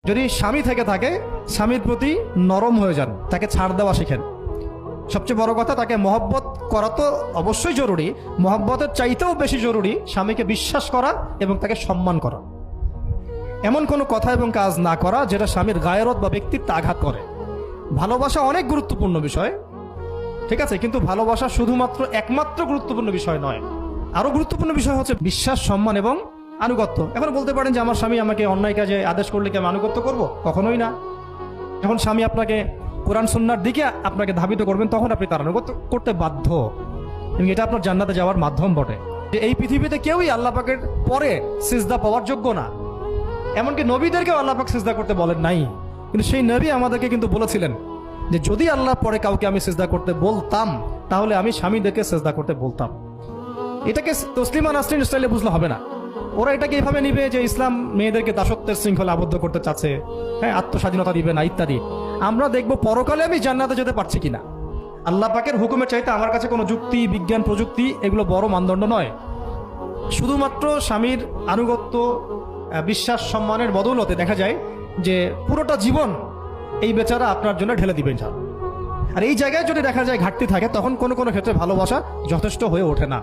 যদি স্বামী থেকে থাকে, স্বামীর প্রতি নরম হয়ে যান, তাকে ছাড় দেওয়া শিখেন। সবচেয়ে বড় কথা, তাকে মহব্বত করা তো অবশ্যই জরুরি, মহব্বতের চাইতেও বেশি জরুরি স্বামীকে বিশ্বাস করা এবং তাকে সম্মান করা। এমন কোনো কথা এবং কাজ না করা যেটা স্বামীর গায়রত বা ব্যক্তিত্বে আঘাত করে। ভালোবাসা অনেক গুরুত্বপূর্ণ বিষয়, ঠিক আছে, কিন্তু ভালোবাসা শুধুমাত্র একমাত্র গুরুত্বপূর্ণ বিষয় নয়। আরো গুরুত্বপূর্ণ বিষয় হচ্ছে বিশ্বাস, সম্মান এবং আনুগত্য। এখন বলতে পারেন যে আমার স্বামী আমাকে অন্যায় কাজে আদেশ করলে কি আমি আনুগত্য করবো? কখনোই না। যখন স্বামী আপনাকে কোরআন সুন্নাহর দিকে আপনাকে ধাবিত করবেন, তখন আপনি তার আনুগত্য করতে বাধ্য, এবং এটা আপনার জান্নাতে যাওয়ার মাধ্যম বটে। যে এই পৃথিবীতে কেউই আল্লাহ পাকের পরে সিজদা পাওয়ার যোগ্য না, এমনকি নবীদেরকেও আল্লাহ পাক সিজদা করতে বলেন নাই। কিন্তু সেই নবী আমাদেরকে কিন্তু বলেছিলেন যে যদি আল্লাহ পরে কাউকে আমি সিজদা করতে বলতাম, তাহলে আমি স্বামীদেরকে সিজদা করতে বলতাম। এটাকে তসলিমা নাসরিন স্টাইলে বুঝলে হবে না। ওরা এটাকে এইভাবে নিবে যে ইসলাম মেয়েদেরকে দাসত্বের শৃঙ্খলা আবদ্ধ করতে চাচ্ছে, হ্যাঁ, আত্মস্বাধীনতা দিবে না ইত্যাদি। আমরা দেখবো পরকালে আমি জান্নাতে যেতে পারছি কিনা। আল্লাহ পাকের হুকুমের চাইতে আমার কাছে কোনো যুক্তি, বিজ্ঞান, প্রযুক্তি এগুলো বড় মানদণ্ড নয়। শুধুমাত্র স্বামীর আনুগত্য, বিশ্বাস, সম্মানের বদৌলতে দেখা যায় যে পুরোটা জীবন এই বেচারা আপনার জন্য ঢেলে দিবেন। আর এই জায়গায় যদি দেখা যায় ঘাটতি থাকে, তখন কোনো কোনো ক্ষেত্রে ভালোবাসা যথেষ্ট হয়ে ওঠে না।